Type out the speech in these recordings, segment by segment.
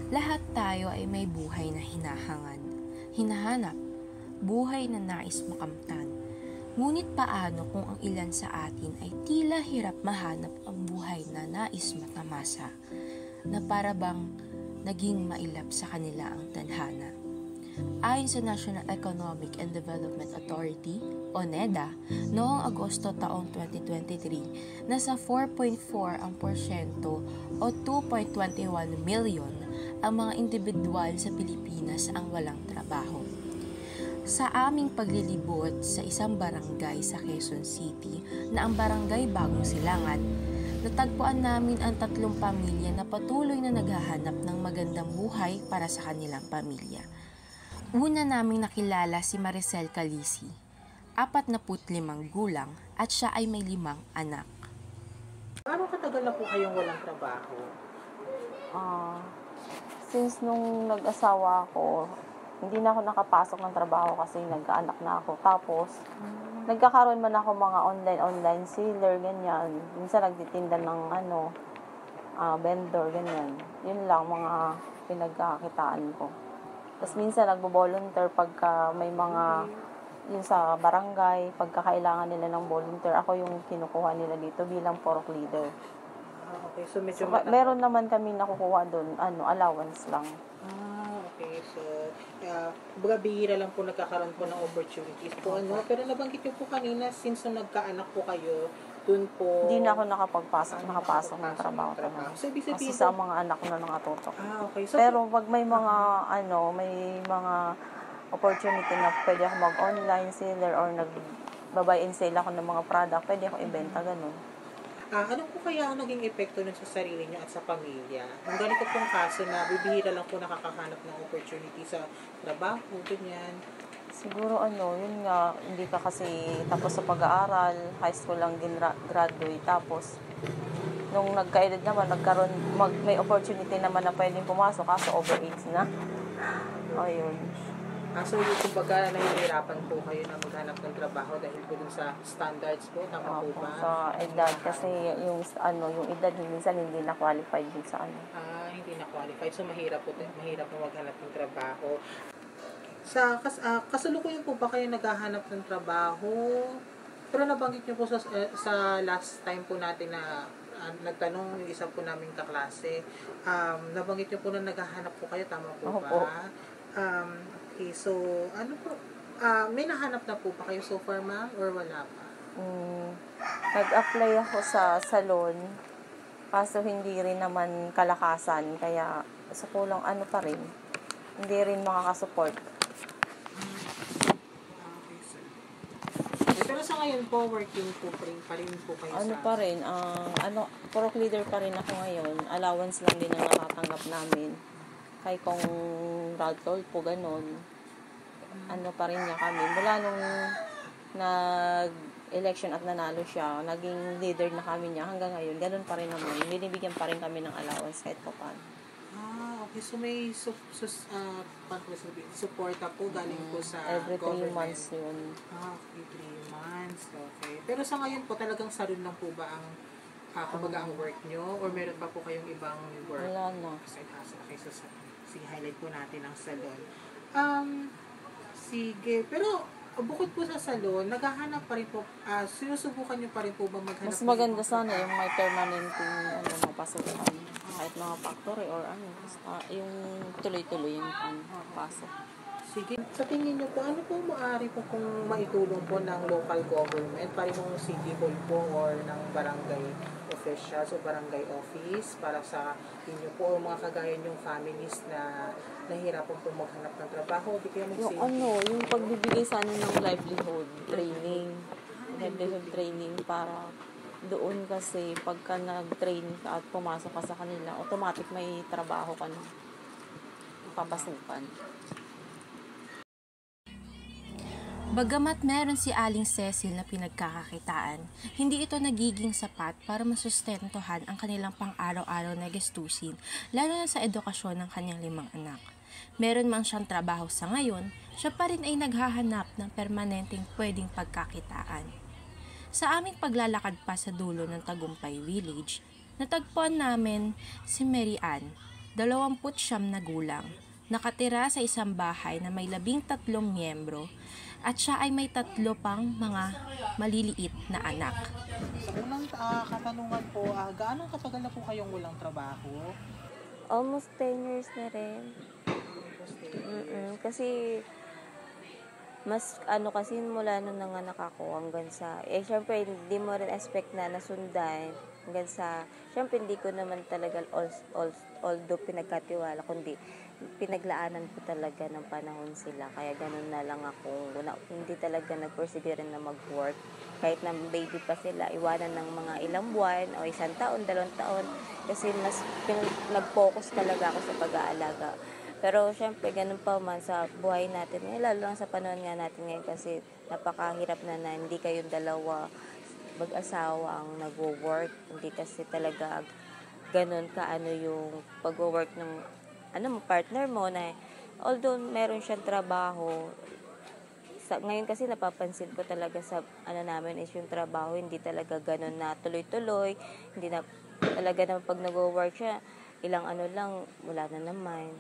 Lahat tayo ay may buhay na hinahanap, buhay na nais makamtan. Ngunit paano kung ang ilan sa atin ay tila hirap mahanap ang buhay na nais matamasa, na para bang naging mailap sa kanila ang tadhana? Ayon sa National Economic and Development Authority o NEDA, noong Agosto taong 2023, nasa 4.4% o 2.21 million ang mga individual sa Pilipinas ang walang trabaho. Sa aming paglilibot sa isang barangay sa Quezon City na ang Barangay Bagong Silangan, natagpuan namin ang 3 pamilya na patuloy na naghahanap ng magandang buhay para sa kanilang pamilya. Una naming nakilala si Maricel Calisi, 45 gulang at siya ay may 5 anak. Paano katagal na po kayong walang trabaho? Since nung nag-asawa ako, hindi na ako nakapasok ng trabaho kasi nagkaanak na ako. Tapos, nagkakaroon man ako mga online seller, ganyan. Minsan nagtitinda ng vendor, ganyan. Yun lang mga pinagkakitaan ko. Tapos minsan nagbo-volunteer pagka may mga, yun sa barangay, pagka kailangan nila ng volunteer, ako yung kinukuha nila dito bilang pork leader. Okay, so medyo Meron naman kami nakukuha doon, allowance lang. Okay, so bihira lang po nagkakaroon po ng opportunities po. Pero nabanggit niyo po kanina, since nung nagkaanak po kayo, dun po... Hindi na ako nakapasok ng trabaho. So, ibig sabihin kasi sa mga anak ko na nakatutok. Okay. So, pero pag may mga, opportunity na pwede ako mag-online seller or nag-buy and sell ako ng mga product, pwede ako ibenta, ganun. Ano po kaya ang naging epekto nun sa sarili niyo at sa pamilya? Ang ganito pong kaso na bibihira lang po nakakahanap ng opportunity sa trabaho, ganyan. Siguro yun nga, hindi ka kasi tapos sa pag-aaral, high school lang din graduate, tapos nung nagka-edad naman, may opportunity naman na pwedeng pumasok, kaso over age na. Ayun. So yung kumbaga nahihirapan po kayo na maghanap ng trabaho dahil po dun sa standards po, tama po ba? Sa edad, kasi yung edad, minsan hindi na-qualified din sa hindi na-qualified. So mahirap po maghanap ng trabaho. Kasalukuyan po ba kayo naghahanap ng trabaho? Pero nabanggit niyo po sa last time po natin na nagtanong yung isa po naming kaklase, nabanggit niyo po na naghahanap po kayo, tama po ba? Okay, so ano po, may nahanap na po ba kayo so far, ma'am, or wala pa? Nag-apply ako sa salon, kaso hindi rin naman kalakasan, kaya sa kulang pa rin, hindi rin makakasupport. Okay, sir. Pero sa ngayon po, working po pa rin po kayo pork leader pa rin ako ngayon. Allowance lang din ang natatanggap namin. Kay kung Radtol po ganun, pa rin niya kami. Mula nung nag-election at nanalo siya, naging leader na kami niya hanggang ngayon. Ganun pa rin naman. Binibigyan pa rin kami ng allowance kahit pa paano. Okay. So may suporta po galing po sa every government. 3 months yun. Okay, 3 months. Okay. Pero sa ngayon po, talagang salon lang po ba ang kumbaga ang work nyo? Or meron pa po kayong ibang work? Wala na. Okay, so sige, highlight po natin ang salon. Sige. Pero bukod po sa salon, naghahanap pa rin po, sinusubukan nyo pa rin po ba maghanap? Mas maganda sana yung may permanent mapasukan. Kahit mga factory or basta yung tuloy-tuloy yung pasok. Sige. Sa tingin niyo po, ano po maaari po kung maitulong po ng local government, parehong city hall po or ng barangay officials o barangay office para sa inyo po o mga kagaya niyong families na nahihirapan po maghanap ng trabaho, di kaya yung pagbibigay sana ng livelihood training para doon, kasi pagka nag-train ka at pumasok ka sa kanila, automatic may trabaho ka na papasukan. Bagamat meron si Aling Cecil na pinagkakakitaan, hindi ito nagiging sapat para masustentuhan ang kanilang pang-araw-araw na gastusin, lalo na sa edukasyon ng kanyang 5 anak. Meron man siyang trabaho sa ngayon, siya pa rin ay naghahanap ng permanenteng pwedeng pagkakitaan. Sa aming paglalakad pa sa dulo ng Tagumpay Village, natagpuan namin si Mary Ann, 29 na gulang. Nakatira sa isang bahay na may 13 miyembro at siya ay may 3 pang mga maliliit na anak. Sa unang katanungan po, gaano katagal na po kayong walang trabaho? Almost 10 years na rin. Kasi mas kasi mula nung nanganak ako hanggang sa, syempre hindi mo rin expect na nasundan hanggang sa, syempre hindi ko naman talaga although pinagkatiwala, kundi pinaglaanan ko talaga ng panahon sila. Kaya ganun na lang ako, hindi talaga nag-persevere na mag-work. Kahit na baby pa sila, iwanan ng mga ilang buwan o 1 taon, 2 taon, kasi mas nag-focus talaga ako sa pag-aalaga. Pero syempre, ganun pa man sa buhay natin, lalo lang sa panahon nga natin ngayon kasi napakahirap na hindi kayong dalawa mag-asawa ang nag-work. Hindi kasi talaga ganun ka yung pag-work ng partner mo na although meron siyang trabaho, ngayon kasi napapansin ko talaga sa namin is yung trabaho hindi talaga ganun na tuloy-tuloy, hindi na talaga na pag nag-work siya, ilang lang, wala na naman.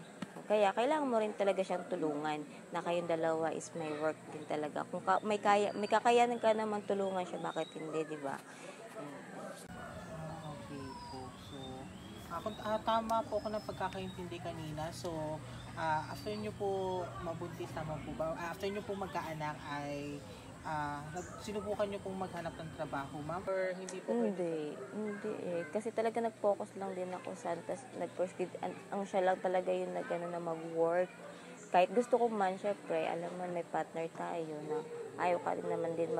Kaya kailangan mo rin talaga siyang tulungan na kayong dalawa is may work din talaga. Kung may kakayanan ka naman tulungan siya, bakit hindi, di ba? Okay po. So, tama po ako ng pagkakaintindi kanina. So, after nyo po mabuntis, tama po ba? After nyo po magkaanak ay sinubukan nyo pong maghanap ng trabaho, ma'am? Or hindi po? Hindi kasi talaga nag-focus lang din ako sa nag-pursue ang siya lang talaga yung na mag-work. Kahit gusto ko man, syempre, alam mo, may partner tayo na ayaw ka rin naman din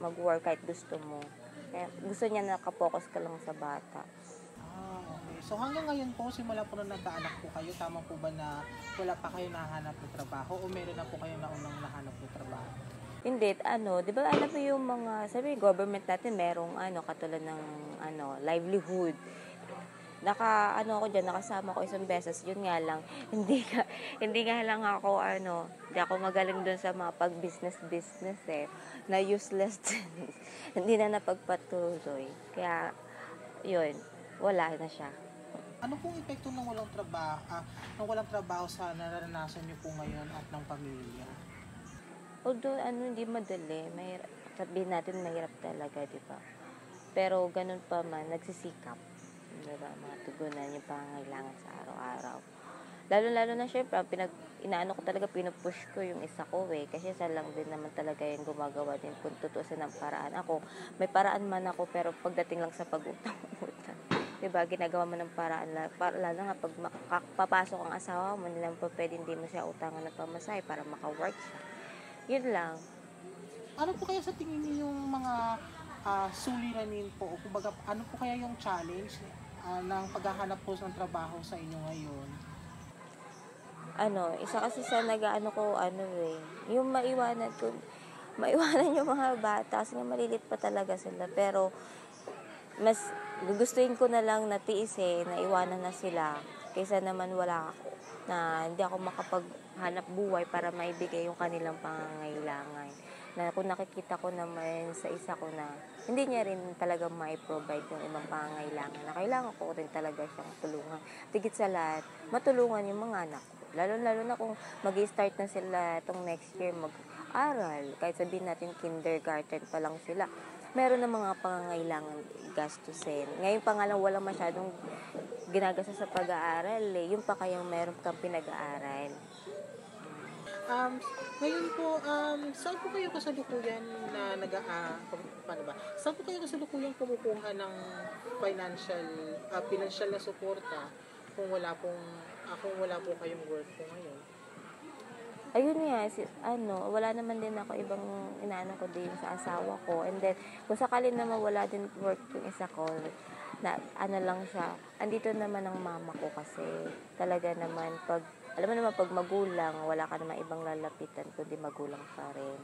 mag-work kahit gusto mo. Kaya gusto niya nakapokus ka lang sa bata. Okay. So hanggang ngayon po, simula po nung nagkaanak po kayo, tama po ba na wala pa kayo nahanap ng trabaho o meron na po kayo na unang nahanap ng trabaho? Hindi, di ba alam mo yung mga, sabi, government natin merong katulad ng livelihood. Ako diyan, nakasama ko isang beses, yun nga lang, hindi nga lang ako, hindi ako magaling doon sa mga pag-business na useless din. Hindi na napagpatuloy. Kaya, yun, wala na siya. Ano pong epekto ng walang trabaho sa nararanasan niyo po ngayon at ng pamilya? Although, hindi madali. Sabihin natin, mahirap talaga, di ba? Pero, ganun pa man, nagsisikap. Diba? Matugunan yung pangangailangan sa araw-araw. Lalo-lalo na, syempre, pinupush ko yung isa ko Kasi isa lang din naman talaga yung gumagawa din kung tutuusin ng paraan. May paraan man ako, pero pagdating lang sa pag-utang-utang. Diba? Ginagawa mo ng paraan. Lalo nga, pag papasok ang asawa mo, hindi mo siya utangan ng pamasahe para maka-work siya. Yun lang. Ano po kaya sa tingin niyo yung mga suliranin po? O kumbaga, ano po kaya yung challenge ng paghahanap po ng trabaho sa inyo ngayon? Isa kasi sa yung maiwanan yung mga bata kasi nga malilit pa talaga sila. Pero, mas gugustuhin ko na lang na tiisin, na iwanan na sila kaysa naman wala ako, na hindi ako makapaghanap buhay para maibigay yung kanilang pangangailangan. Na kung nakikita ko naman sa isa ko na hindi niya rin talaga mai-provide yung ibang pangangailangan, na kailangan ko rin talaga siyang tulungan. Tigit sa lahat, matulungan yung mga anak ko. Lalo na kung mag-i-start na sila itong next year mag-aral. Kahit sabihin natin kindergarten pa lang sila, meron na mga pangangailangan gastusin. Ngayon pa nga lang wala masyadong ginagasa sa pag-aaral Yung pa kayang meron kang pinag-aaral. Ngayon po, saan po kayo kasalukuyan na paano ba? Saan po kayo kasalukuyan kumukuha ng financial na suporta kung wala po kayong work po ngayon? Ayun nga, wala naman din ako ibang ko din sa asawa ko. And then, kung sakali naman wala din work yung isa ko, na lang siya, andito naman ang mama ko kasi talaga naman alam mo naman pag magulang, wala ka naman ibang lalapitan kundi magulang pa rin.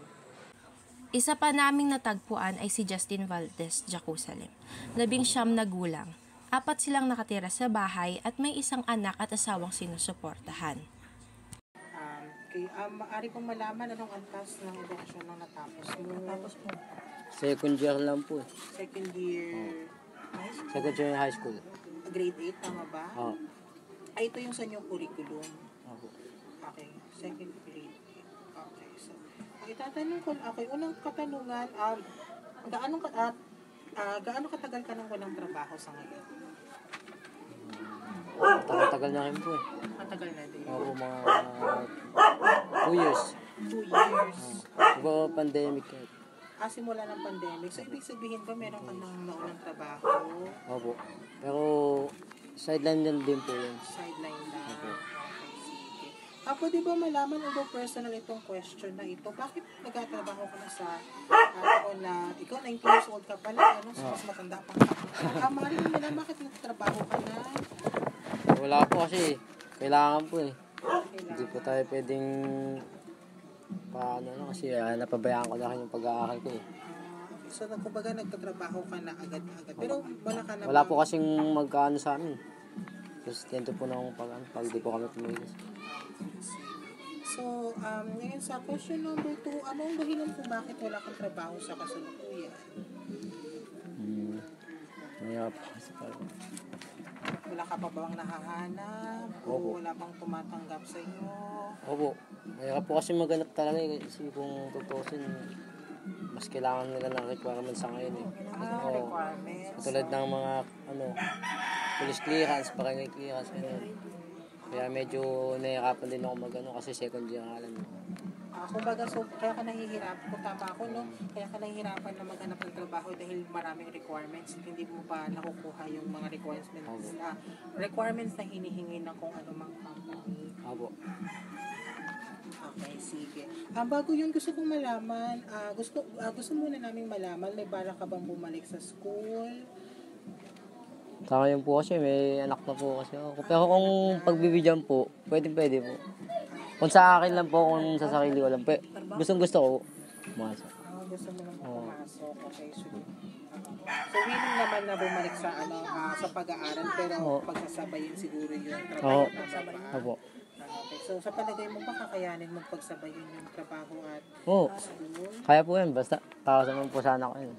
Isa pa naming natagpuan ay si Justin Valdez Jacusalem, 19 na gulang. 4 silang nakatira sa bahay at may isang anak at asawang sinusuportahan. Maaari pong malaman anong antas ng edukasyon nang natapos mo? Natapos po. Second year lang po. Second year Second year high school. Grade 8, tama ba? Oo. Ay, ito yung sa inyong curriculum. Opo. Okay, second grade. Okay, so, itatanong ko, okay, unang katanungan, gaano katagal ka nang walang trabaho sa ngayon? Tagal-tagal na rin po eh. Matagal na din. Opo, mga 2 years. 2 years. Diba pandemic eh. Simula ng pandemic. So, ibig sabihin ba meron ka nang naunang trabaho? Opo. Pero sideline lang din po yun. Sideline lang. Okay. Okay, sige. Pwede ba malaman, although personal itong question na ito, bakit nagtatrabaho ka na sa, na, ikaw 19 years old ka pala, so mas matanda pa ka. Maaaring mo na, bakit nagtatrabaho ka na? Wala po kasi. Kailangan po eh. Kailangan. Hindi po tayo pwedeng paano na kasi napabayaan ko na rin yung pag-aaral ko eh. Okay. So, kumbaga nagtatrabaho ka na agad-agad. Pero wala ka na Wala po kasing magkaano sa amin. Sustento po na pag di po kami tumilis. So, ngayon sa question number 2, anong dahilan kung bakit wala kang trabaho sa kasalukuyan? Mayroon po kasi parang. Wala ka pa bang nahahanap? Opo. O wala bang tumatanggap sa inyo? Opo. Mayroon po kasi maganap talaga eh. Kasi kung tutusin, mas kailangan nila ng requirements sa ngayon eh. Oo. Requirements. Katulad ng mga police clearance, barangay clearance, ganun. Kaya medyo nahihirapan din ako mag-ano kasi second year nga lang. Kumbaga, so, kaya ka nahihirapan, kung tama ako, no? Kaya ka nahihirapan na maghanap ng trabaho dahil maraming requirements. Hindi mo pa nakukuha yung mga requirements na hinihingi ng kung ano mang company. Opo. Okay, sige. Bago yun, gusto kong malaman, gusto muna namin malaman, may balak ka bang bumalik sa school? Sa ngayon po kasi may anak na po kasi ako. Pero kung pagbibigyan po, pwede po. Kung sa akin lang po, kung sa sarili ko lang. Gustong gusto ko. Pumasok. Gusto mo lang pumasok. Okay, so willing naman na bumalik sa sa pag-aaral, pero pagsasabayin siguro yung trabaho. Opo. Okay, so sa palagay mo ba kakayanin mo pagsabayin yung trabaho at school? Kaya po yan. Basta takas naman po sana ko yun.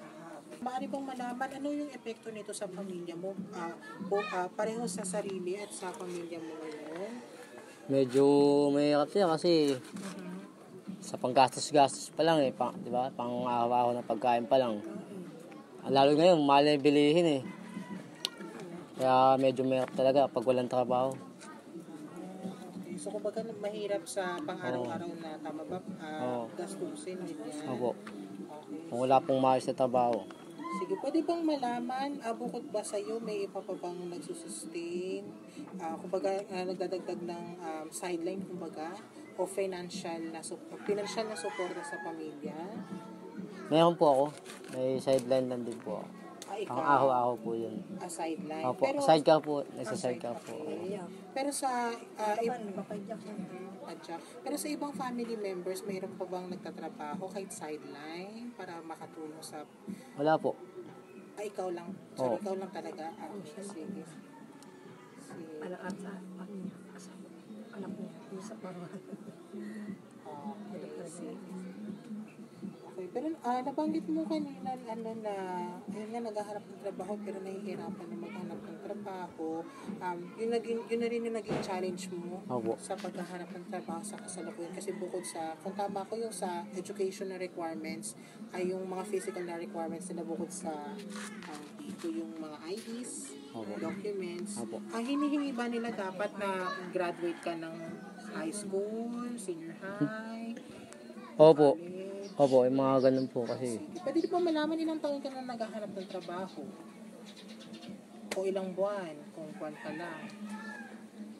Maaari bang malaman ano yung epekto nito sa pamilya mo? Pareho sa sarili at sa pamilya mo ngayon? Medyo mahirap siya kasi sa panggastos-gastos pa lang eh. Di ba? Pang-araw-araw na pagkain pa lang. Lalo ngayon, mahal na bilihin eh. Kaya medyo mahirap talaga pag walang trabaho. Okay. So kumbaga mahirap sa pang-araw-araw na tama ba? Gastusin. Opo. Okay. Kung wala pong maayos na trabaho. Sige, pwede bang malaman, bukod ba sa'yo, may iba pa bang nagsusustain? Kumbaga, nagdadagdag ng sideline, kumbaga, o financial na suporta sa pamilya? Meron po ako. May sideline lang din po ako. Ikaw? Ang araw-araw po yun. Sideline? Opo, sidecar po. Nasa-sidecar po. Okay. Pero sa pero sa ibang family members, mayroon pa bang nagtatrabaho kahit sideline para makatulong sa... Wala po. Ikaw lang? So, ikaw lang talaga? Okay, sige. Anak niya, isa parang. Okay, sige. Okay, pero nabanggit mo kanina yun nga naghahanap ng trabaho pero nahihirapan na maghanap ng trabaho. Yun na rin yung naging challenge mo sa paghahanap ng trabaho sa kasalukuyan kasi bukod sa, kung tama ko yung sa educational requirements ay yung mga physical na requirements na bukod sa dito yung mga IDs, documents. Ang hinihingi ba nila dapat na graduate ka ng high school, senior high? Opo. College? Opo, yung mga ganun po kasi. Pwede ba malaman ilang taon ka na naghahanap ng trabaho? O ilang buwan? Kung buwan pa lang?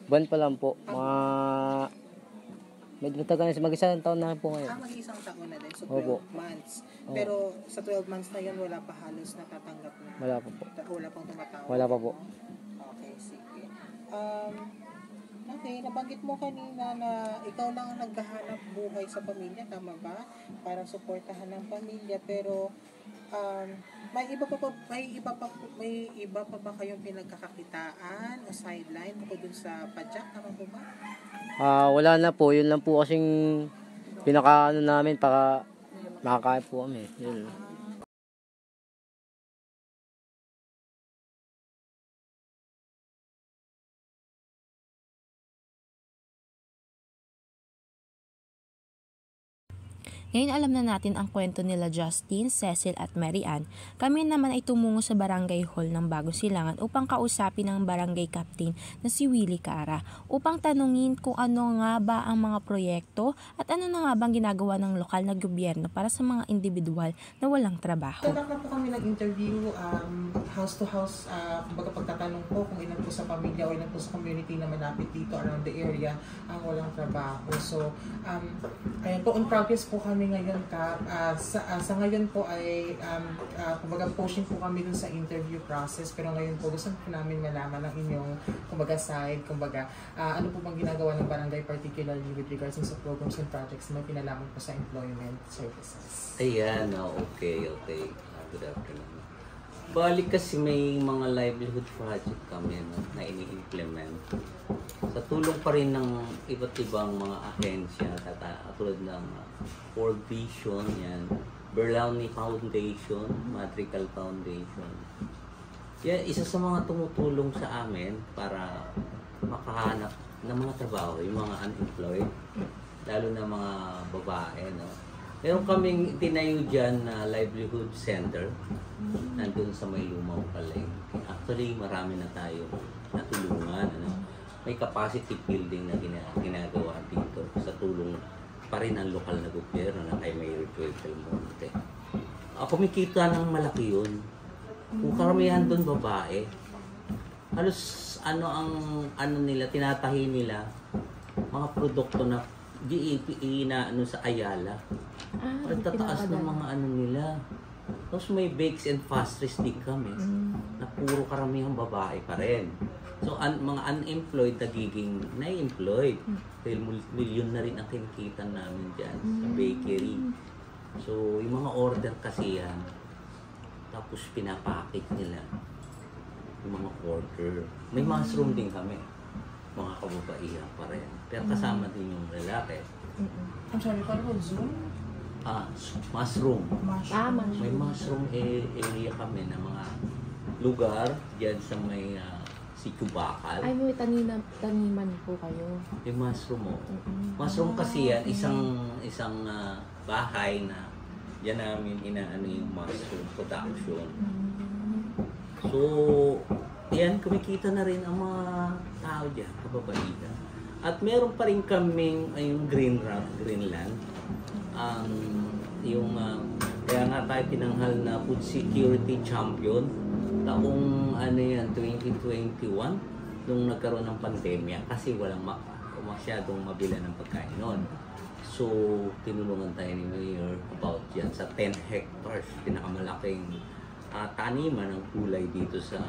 Buwan pa lang po. Medyo matagal na. Mag-isang taon na po ngayon. Mag-isang taon na din. So 12 months. Pero sa 12 months na yun, wala pa halos natatanggap na? Wala pa po. Wala pang tumatawag? Wala pa po. Okay, sige. Okay, nabanggit mo kanina na ikaw lang ang naghahanap buhay sa pamilya, tama ba? Para suportahan ng pamilya, pero may iba pa ba kayong pinagkakakitaan o sideline bukod dun sa padyak, tama po ba? Wala na po, yun lang po kasing pinaka namin para makakain po kami. Yun. Ngayon alam na natin ang kwento nila Justin, Cecil at Mary Ann. Kami naman ay tumungo sa barangay hall ng Bagong Silangan upang kausapin ang barangay captain na si Willie Cara upang tanungin kung ano nga ba ang mga proyekto at ano na nga bang ginagawa ng lokal na gobyerno para sa mga individual na walang trabaho. Conduct na po kami ng interview, house to house, kumbaga pagtatanong po kung ilan po sa pamilya o ilan po sa community na malapit dito around the area ang walang trabaho. So, ayan po, on progress po kami ngayon, Kap. Sa ngayon po ay, kumbaga pushing po kami dun sa interview process, pero ngayon po gusto po namin malaman ang inyong, kumbaga side, kumbaga, ano po bang ginagawa ng barangay particularly with regards sa programs and projects na may pinalaman po sa employment services. Ayan, okay. Good afternoon. Balik kasi may mga livelihood project kami na ini-implement. Sa tulong pa rin ng iba't ibang mga ahensya, tulad ng World Vision, yan, Berlauni Foundation, Madrigal Foundation. Yan, isa sa mga tumutulong sa amin para makahanap ng mga trabaho, yung mga unemployed, lalo na mga babae, no? Meron kaming tinayo dyan na livelihood center, nandun sa may Lumaw Palengke. Actually, marami na tayo natulungan. Ano? May capacity building na ginagawa dito sa tulong pa rin ang lokal na gobyerno na kay Mayor Joel Belmonte. Kumikita ng malaki yun. Kung karamihan doon babae, halos nila, tinatahi nila mga produkto na GEPE na sa Ayala. At tataas ng mga nila. Tapos may bakes and pastries din kami na puro karamihang babae pa rin. So, mga unemployed nagiging na-employed. Dahil milyon na rin ang kinikita namin dyan sa bakery. So, yung mga order kasi yan, tapos pinapackage nila yung mga order. May mushroom din kami. Mga kababaihan pa rin. Pero kasama din yung lalaki. I'm sorry, paano Zoom? Mushroom. Mushroom. May mushroom area kami na mga lugar dyan sa may Sitio Bakal. Ay, may taniman po kayo. Yung mushroom mo. Mushroom kasi yan, isang bahay na dyan namin inaano yung mushroom production. So, yan, kumikita na rin ang mga tao dyan, kababaihan. At meron pa rin kaming yung Greenland. Kaya nga tayo tinanghal na Food Security Champion taong 2021 nung nagkaroon ng pandemya kasi walang masyadong mabila ng pagkain noon. So, tinulungan tayo ni Mayor about yan sa 10 hectares, pinakamalaking taniman ng gulay dito sa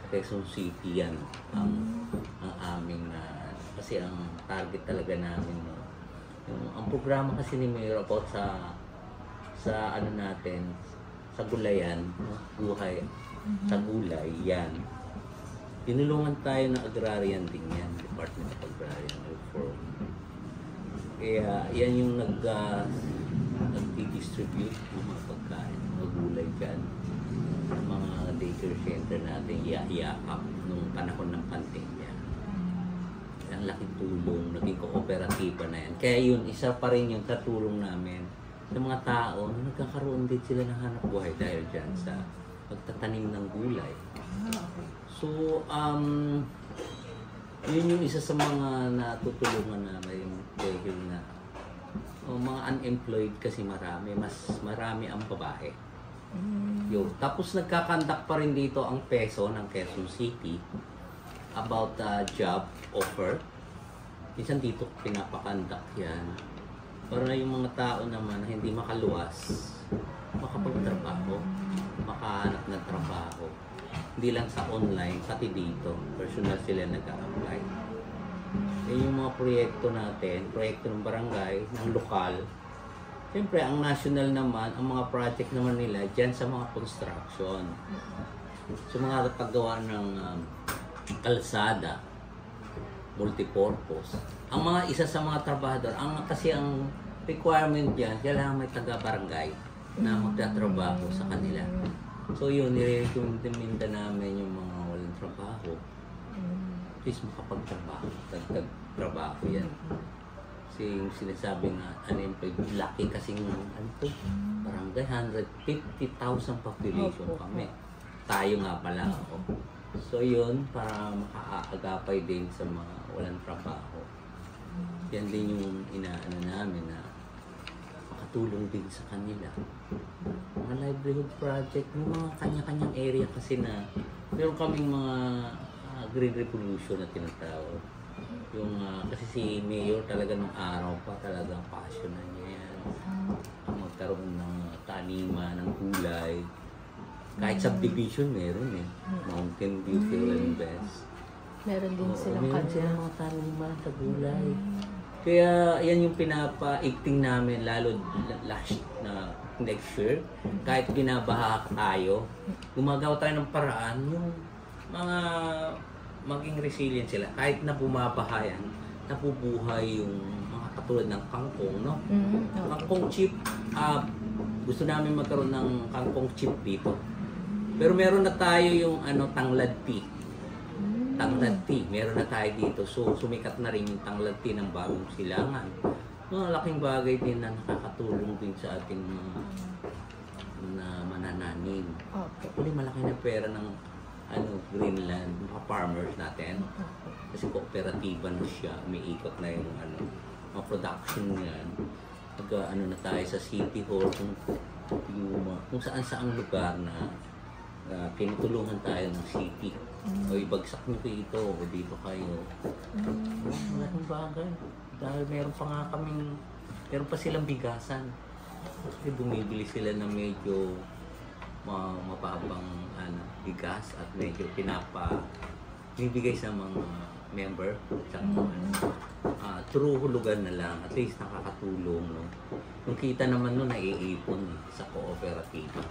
Quezon City yan. Ang aming kasi ang target talaga namin ang programa kasi ni Mayor about sa natin sa gulayan, buhay sa gulay yan. Tinulungan tayo ng agrarian din yan, Department of Agrarian Reform. Kaya yan yung nag-distribute ng mga pagkain, mga gulay dyan. Mga daycare center natin yakap nung panahon ng pandemya. Ang laking tulong, naging kooperatiba na yan. Kaya yun, isa pa rin yung katulong namin sa mga tao na nagkakaroon din sila ng hanap buhay dahil dyan sa pagtatanim ng gulay. So, yun yung isa sa mga natutulungan namin dahil na mga unemployed kasi marami, mas marami ang babae. Tapos nagkakandak pa rin dito ang PESO ng Quezon City about job offer. Minsan dito pinapakandak yan para yung mga tao naman na hindi makaluwas makapagtrabaho, makahanap ng trabaho. Hindi lang sa online, pati dito personal sila nag-a-apply. Yung mga proyekto natin, proyekto ng barangay, ng lokal. Siyempre, ang national naman, ang mga project naman nila dyan sa mga construction. Sa mga paggawa ng kalsada, multipurpose. Ang mga isa sa mga trabahador, kasi ang requirement diyan, kailangan may taga-barangay na magtatrabaho sa kanila. So yun, nire-recommenda namin yung mga walang trabaho. Please makapagtrabaho, trabaho yan. Kasi yung sinasabi nga, unemployed, laki kasing ano to, barangay, 150,000 population kami. Tayo nga pala ako. So yun, para makaagapay din sa mga walang trabaho. Yan din yung inaano namin na makatulong din sa kanila. Mga livelihood project, yung mga kanya-kanyang area kasi na meron kaming mga Green Revolution na tinatawag. Yung kasi si Mayor talaga nung araw pa talagang passion na niya yan. Ang magkaroon ng taniman, ng gulay. Kahit subdivision meron eh. Mountain View, Fuel and Best. Meron din silang Meron kanila. silang mga taniman sa gulay. Kaya yan yung pinapaigting namin lalo last na next year. Kahit binabaha tayo, gumagawa tayo ng paraan yung mga maging resilient sila. Kahit na bumabaha yan, nabubuhay yung mga katulad ng kangkong, no? Kangkong chip, gusto namin magkaroon ng kangkong chip dito. Pero meron na tayo yung tanglad tea. Tanglad tea, meron na tayo dito. So, sumikat na rin yung tanglad tea ng Bagong Silangan. Mga laking bagay din na nakakatulong din sa ating na manananim. Actually, malaki na pera ng Greenland, mga farmers natin. Kasi kooperatiba na siya, umiikot na yung mga production yan. Na tayo sa City Hall, kung saan-saang lugar na tinutulungan tayo ng city. O ibagsak nyo ito, o dito kayo. Malaking bagay. Dahil meron pa silang bigasan. Kasi bumibili sila ng medyo mababang bigas at medyo binibigay sa mga member. True hulugan na lang. At least nakakatulong. No? Yung kita naman nun, naiipon sa kooperatiba.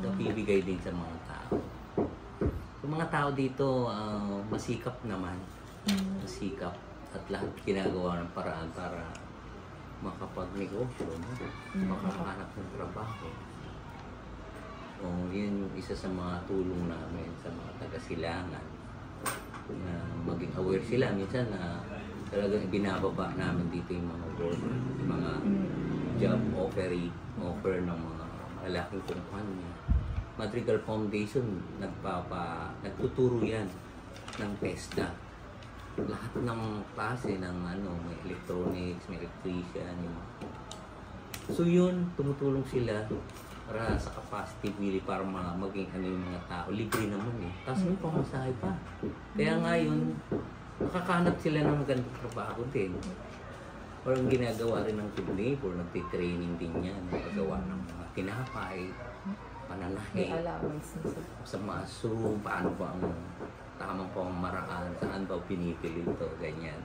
Napibigay din sa mga tao. Yung mga tao dito, masikap naman. Masikap. At lahat ginagawa ng paraan para makapag-negosyo, no? Makahanap ng trabaho. Yun yung isa sa mga tulong namin sa mga taga-Silangan. Na maging aware sila. Minsan na talagang binababa namin dito yung mga work, yung mga job offer ng mga malaking kumpanya. Madrigal Foundation, nagtuturo yan ng TESDA. Lahat ng klase ng may electronics, may electrician. So yun, tumutulong sila para sa capacity building para maging yung mga tao. Libre naman eh. Tapos may pamasahe pa. Kaya nga yun, nakakahanap sila ng magandang trabaho din. Parang ginagawa rin ng good neighbor, nagtitraining din yan, nagagawa ng mga tinapay, pananahe, sa maso, paano ba ang tamang pamamaraan, saan ba pinipili ito, ganyan.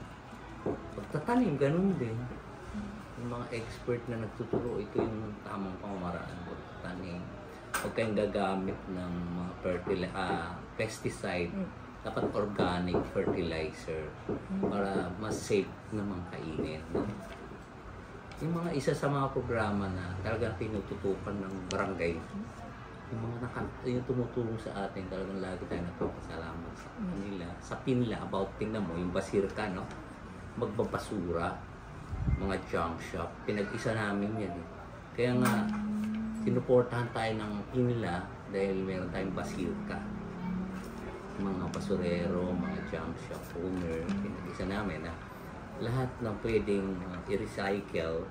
Pagtatanim, ganun din. Yung mga expert na nagtuturo, ito yung tamang pamamaraan, pagtatanim. Huwag kayong gagamit ng mga pesticide, dapat organic fertilizer para mas safe naman kainin. No? Yung mga isa sa mga programa na talagang tinututukan ng barangay, yung mga yung tumutulong sa atin, talagang lagi tayo nagpapasalamat sa kanila. Sa Pinla, tingnan mo, yung basirka, no? Magbabasura, mga junk shop, pinag-isa namin yan. Kaya nga, sinuportahan tayo ng Pinla dahil meron tayong basirka. Mga basurero, mga junk shop owner, pinag-isa namin na lahat ng pwedeng i-recycle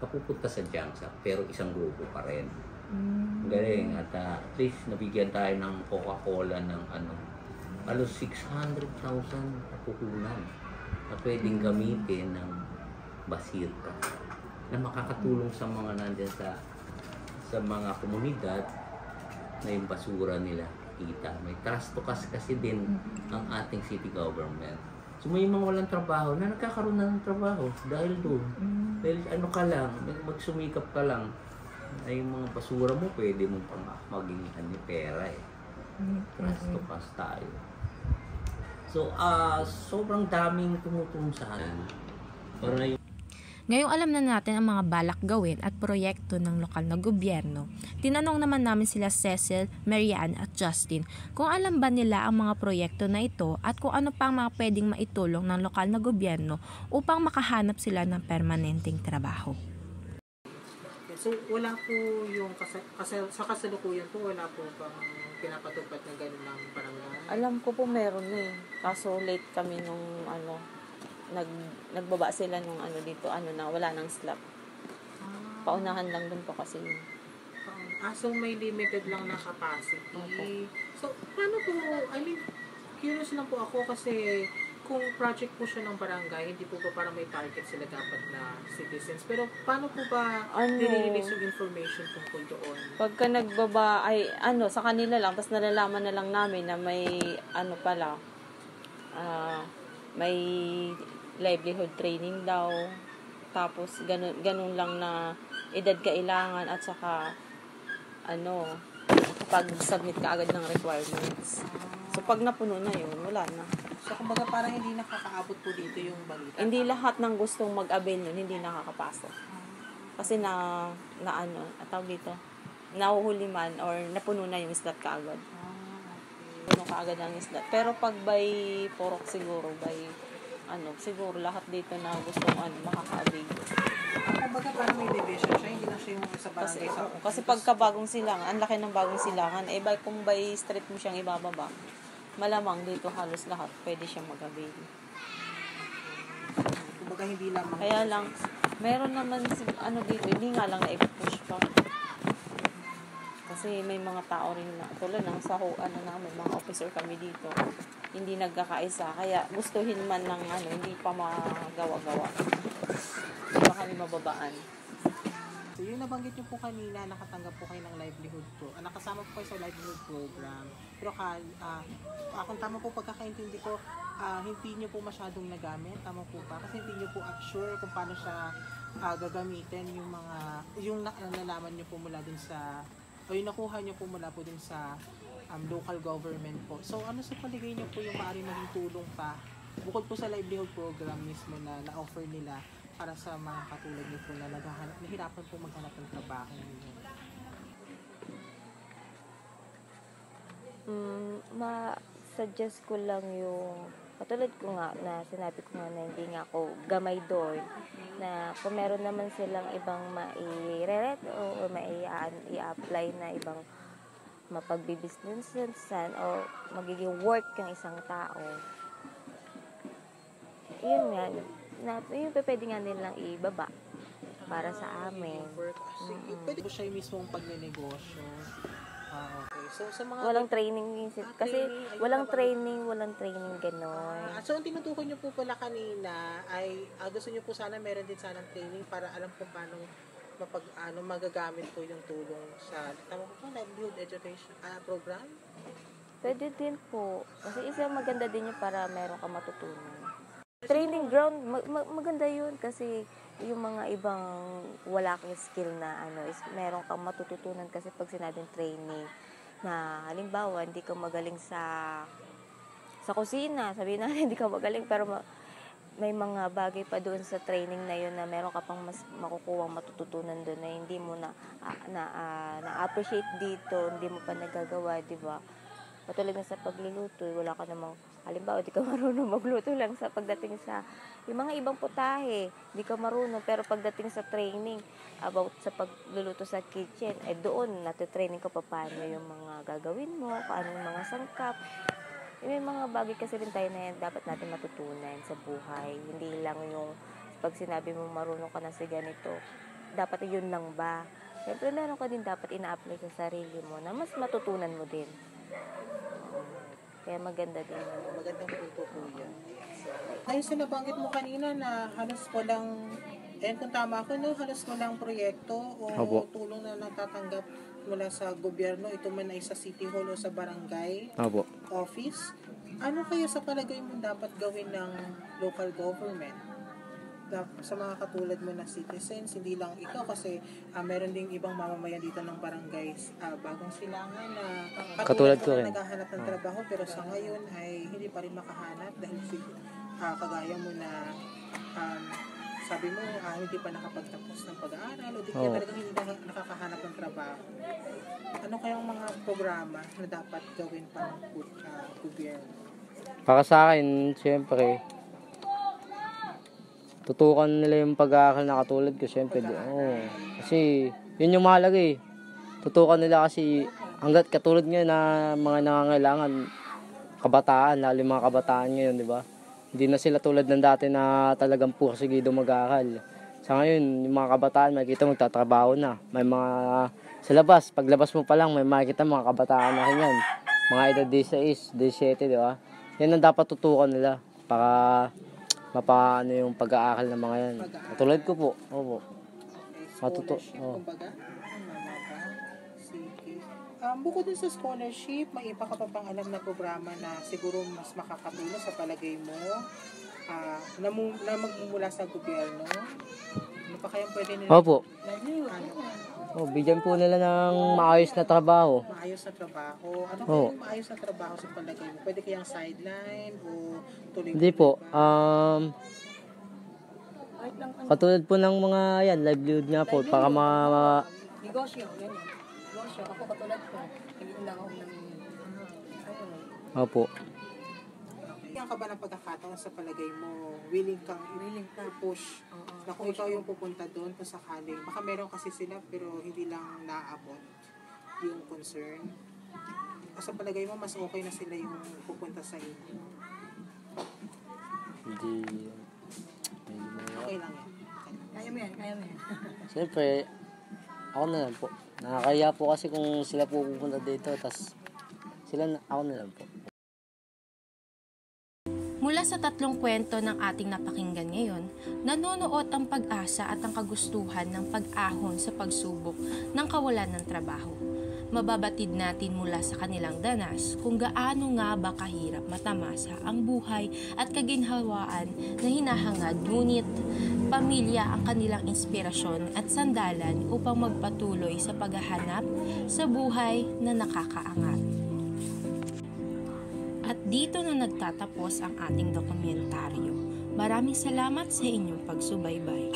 napupunta sa junk shop, pero isang grupo pa rin. Galing. At at least nabigyan tayo ng Coca-Cola ng halos 600,000 napuhunan na pwedeng gamitin ng basirka na makakatulong sa mga nandyan sa mga komunidad na yung basura nila kita. May trust to kasi din ang ating city government. So may mga walang trabaho na nagkakaroon na ng trabaho dahil doon. Dahil ka lang, magsumikap ka lang. Ay yung mga basura mo, pwede mong maging pera eh. Trust to tayo. So, sobrang daming tumutulong sa akin. Para yung Ngayong alam na natin ang mga balak gawin at proyekto ng lokal na gobyerno, tinanong naman namin sila Cecil, Marianne at Justin kung alam ba nila ang mga proyekto na ito at kung ano pa ang mga pwedeng maitulong ng lokal na gobyerno upang makahanap sila ng permanenteng trabaho. So, wala po yung, sa kasalukuyan po, wala po bang pinapatupad na gano'n ng barangay? Alam ko po meron na eh. Kaso late kami nung nagbaba sila nung dito, wala nang slot. Paunahan lang dun po kasi yun. So may limited lang na capacity. Opo. So, paano po, curious lang po ako kasi kung project po siya ng barangay, hindi po ba parang may target sila dapat na citizens? Pero paano po ba nire-release yung information tungkol doon? Pagka nagbaba ay sa kanila lang, tapos nalalaman na lang namin na may pala, may livelihood training daw. Tapos ganun lang na edad kailangan at saka pag-submit ka agad ng requirements. So pag napuno na yun, wala na. So kumbaga parang hindi nakakaabot po dito yung balita. Hindi lahat ng gustong mag-avail nun, hindi nakakapasok. Kasi tawag dito, nahuhuli man or napuno na yung slot kaagad. Puno kaagad ang slot. Pero pag by porok siguro, siguro lahat dito na gustong makaka-avail. Kumbaga parang may division siya, hindi na siya yung sa barangay. Kasi pagka bagong silangan, ang laki ng bagong silangan, kung by street mo siyang ibababa, malamang dito halos lahat pwede siyang mag-avail. Kumbaga hindi lamang. Kaya lang, meron naman dito, hindi nga lang na-push pa. Kasi may mga tao rin na, tulad ng namin, mga officer kami dito, hindi nagkakaisa. Kaya gustuhin man ng hindi pa magawa-gawa. Hindi pa kami mababaan. So, yung nabanggit niyo po kanina, nakatanggap po kayo ng livelihood po. Nakasama po kayo sa livelihood program. Pero kung tama po pagkakaintindi ko, hindi niyo po masyadong nagamit. Tama po ba? Kasi hindi niyo po sure kung paano siya gagamitin yung nalaman niyo po mula din sa, o yung nakuha niyo po mula po din sa local government po. So, ano sa paligay niyo po yung maaaring maging tulong pa, bukod po sa livelihood program mismo na na-offer nila, para sa mga katulad niyo po na nahirapan po maghanap ng trabaho ninyo? Ma-suggest ko lang yung, katulad ko nga na sinabi ko nga na hindi nga ako gamay doon, na kung meron naman silang ibang mai-re-ret o mai-apply na ibang mapagbibusinessan o magiging work ng isang tao, yun nga, yung pwede nga nilang ibaba para sa amin. Pwede po siya mismong pagnenegosyo. Okay. So, sa mga... Walang training kasi walang training gano'n. So, ang tinutukoy niyo po pala kanina ay gusto niyo po sana meron din sanang training para alam kung paano magagamit po yung tulong sa livelihood education program? Pwede din po. Kasi isang maganda din yun para meron ka matutunan. Training ground, maganda yun kasi yung mga ibang wala kang skill na is meron kang matututunan kasi pag sinabing training na halimbawa hindi ka magaling sa kusina, sabihin natin hindi ka magaling pero may mga bagay pa doon sa training na yun na meron ka pang mas makukuha matututunan doon na hindi mo na-appreciate dito, hindi mo pa nagagawa, di ba? Patulad na sa pagluluto, wala ka namang, halimbawa, di ka marunong magluto lang sa pagdating sa, yung mga ibang putahe, di ka marunong, pero pagdating sa training, about sa pagluluto sa kitchen, doon, natitraining ka pa paano yung mga gagawin mo, paano yung mga sangkap. May mga bagay kasi rin tayo na yan dapat natin matutunan sa buhay. Hindi lang yung, pag sinabi mo marunong ka na sa ganito, dapat yun lang ba? Siyempre, meron ka din dapat ina-apply sa sarili mo na mas matutunan mo din. Kaya maganda din. Magandang punto po yan. Ayun sa nabanggit mo kanina na halos walang, kung tama ako, halos walang proyekto o tulong na natatanggap mula sa gobyerno, ito man ay sa City Hall o sa barangay office. Ano kaya sa palagay mo dapat gawin ng local government? Sa mga katulad mo na citizens, hindi lang ikaw kasi meron ding ibang mamamayan dito ng barangay Bagong Silangan na katulad ko na naghahanap ng trabaho pero sa ngayon ay hindi pa rin makahanap dahil kagaya mo na sabi mo, hindi pa nakapagtapos ng pag-aaral o di Oo. kaya talagang hindi nakakahanap ng trabaho. Ano kayang mga programa na dapat gawin pa ng gobyerno? Para sa akin, siyempre, tutukan nila yung pag-aaral na katulad ko, siyempre. Oo. Kasi, yun yung mahalaga eh. Tutukan nila kasi, hanggat katulad ngayon na mga nangangailangan, kabataan, lalo yung mga kabataan ngayon, di ba? Hindi na sila tulad ng dati na talagang pursigido mag-aaral. Sa ngayon, yung mga kabataan, makikita magtatrabaho na. May mga, sa labas, paglabas mo pa lang, may makikita mga kabataan na rin yan. Mga edad 16, 17, di ba? Yan ang dapat tutukan nila para mapaano yung pag-aaral ng mga yan. Katulad ko po. Opo. Scholarship, kumbaga? Sige. Bukod din sa scholarship, may iba ka pa bang alam na programa na siguro mas makakatulong sa palagay mo na magmumula sa gobyerno? Ano pa kayang pwede nila? Opo. Bigyan po nila ng maayos na trabaho. Maayos na trabaho. Ano kayang maayos na trabaho sa palagay mo? Pwede kayang sideline o tuloy? Hindi po. Katulad po ng mga yan, livelihood nga po. Para Negosyo, ganyan. Negosyo, ako katulad ko. Nag-iinang ako ng Opo. Kaya ka ba ng pagkakataon sa palagay mo, willing kang push na kung ikaw yung pupunta doon kung sakaling, baka meron kasi sila pero hindi lang naaabot yung concern. Sa palagay mo, mas okay na sila yung pupunta sa inyo. Hindi. Okay lang yan. Kaya mo yan, kaya mo yan. Siyempre, ako na lang po. Nakakaya po kasi kung sila po pupunta dito, tas ako na lang po. Mula sa tatlong kwento ng ating napakinggan ngayon, nanonood ang pag-asa at ang kagustuhan ng pag-ahon sa pagsubok ng kawalan ng trabaho. Mababatid natin mula sa kanilang danas kung gaano nga ba kahirap matamasa ang buhay at kaginhawaan na hinahangad, ngunit pamilya ang kanilang inspirasyon at sandalan upang magpatuloy sa paghahanap sa buhay na nakakaangat. At dito na nagtatapos ang ating dokumentaryo. Maraming salamat sa inyong pagsubaybay.